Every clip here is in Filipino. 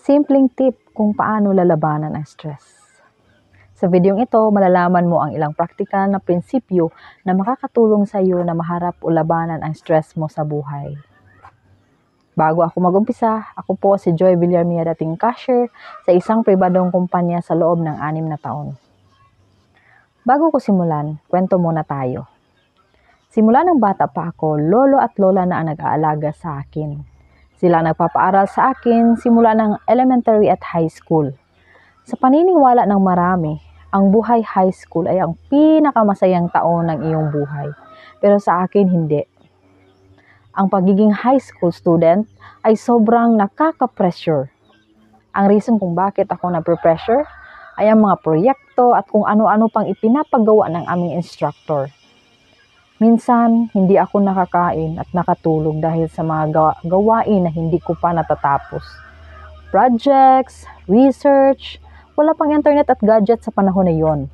Simpleng tip kung paano lalabanan ang stress. Sa videong ito, malalaman mo ang ilang praktikal na prinsipyo na makakatulong sa iyo na maharap o labanan ang stress mo sa buhay. Bago ako mag-umpisa, ako po si Joy Villarmia, dating cashier sa isang pribadong kumpanya sa loob ng 6 na taon. Bago ko simulan, kwento muna tayo. Simula ng bata pa ako, lolo at lola na ang nag-aalaga sa akin. Sila nagpapaaral sa akin simula ng elementary at high school. Sa paniniwala ng marami, ang buhay high school ay ang pinakamasayang taon ng iyong buhay. Pero sa akin, hindi. Ang pagiging high school student ay sobrang nakaka-pressure. Ang reason kung bakit ako na-pressure ay ang mga proyekto at kung ano-ano pang ipinapagawa ng aming instructor. Minsan, hindi ako nakakain at nakatulog dahil sa mga gawain na hindi ko pa natatapos. Projects, research, wala pang internet at gadget sa panahon na yon.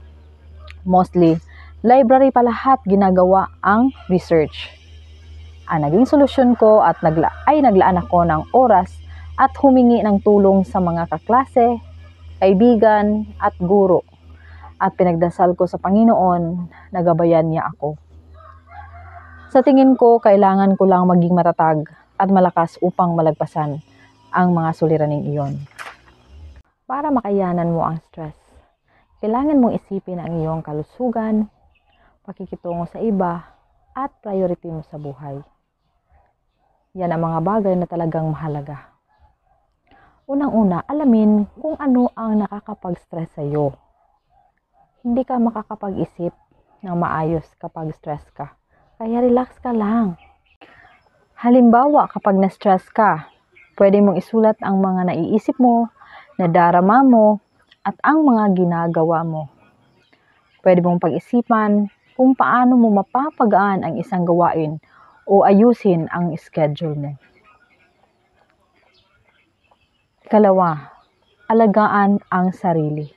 Mostly, library pa lahat ginagawa ang research. Ang naging solusyon ko ay naglaan ako ng oras at humingi ng tulong sa mga kaklase, kaibigan at guro. At pinagdasal ko sa Panginoon na gabayan niya ako. Sa tingin ko, kailangan ko lang maging matatag at malakas upang malagpasan ang mga suliraning iyon. Para makayanan mo ang stress, kailangan mong isipin ang iyong kalusugan, pakikitungo sa iba, at priority mo sa buhay. Yan ang mga bagay na talagang mahalaga. Unang-una, alamin kung ano ang nakakapag-stress sa iyo. Hindi ka makakapag-isip ng maayos kapag stress ka. Kaya relax ka lang. Halimbawa, kapag na-stress ka, pwede mong isulat ang mga naiisip mo, nadarama mo, at ang mga ginagawa mo. Pwede mong pag-isipan kung paano mo mapapagaan ang isang gawain o ayusin ang schedule mo. Ikalawa, alagaan ang sarili.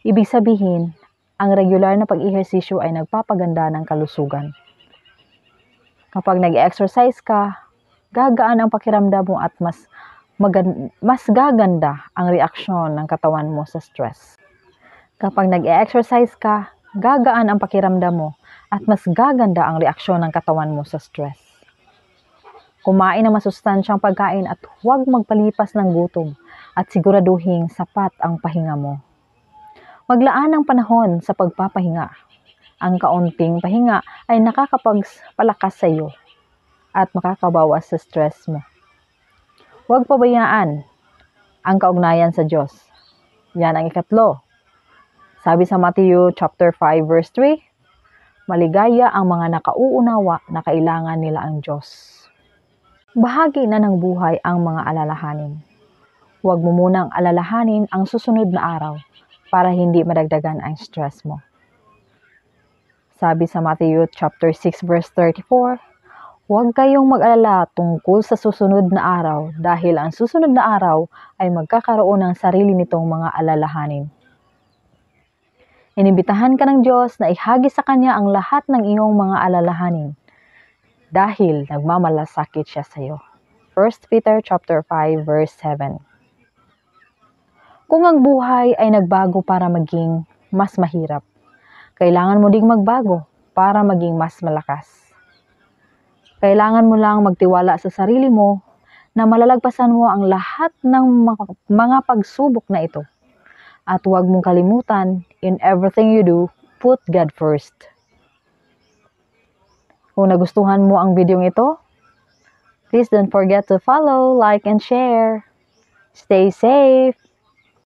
Ibig sabihin, ang regular na pag-ehersisyo ay nagpapaganda ng kalusugan. Kapag nag-exercise ka, gagaan ang pakiramdam mo at mas gaganda ang reaksyon ng katawan mo sa stress. Kapag nag-exercise ka, gagaan ang pakiramdam mo at mas gaganda ang reaksyon ng katawan mo sa stress. Kumain ng masustansyang pagkain at huwag magpalipas ng gutom at siguraduhin sapat ang pahinga mo. Maglaan ng panahon sa pagpapahinga. Ang kaunting pahinga ay nakakapagpalakas sa iyo at makakabawas sa stress mo. Huwag pabayaan ang kaugnayan sa Diyos. Yan ang ikatlo. Sabi sa Matthew chapter 5 verse 3, maligaya ang mga nakauunawa na kailangan nila ang Diyos. Bahagi na ng buhay ang mga alalahanin. Huwag mo munang alalahanin ang susunod na araw para hindi madagdagan ang stress mo. Sabi sa Matthew chapter 6 verse 34, huwag kayong mag-alala tungkol sa susunod na araw dahil ang susunod na araw ay magkakaroon ng sarili nitong mga alalahanin. Inibitahan ka ng Diyos na ihagis sa Kanya ang lahat ng iyong mga alalahanin dahil nagmamalasakit siya sa iyo. 1 Peter chapter 5 verse 7. Kung ang buhay ay nagbago para maging mas mahirap, kailangan mo ding magbago para maging mas malakas. Kailangan mo lang magtiwala sa sarili mo na malalagpasan mo ang lahat ng mga pagsubok na ito. At huwag mong kalimutan, in everything you do, put God first. Kung nagustuhan mo ang video ito, please don't forget to follow, like, and share. Stay safe!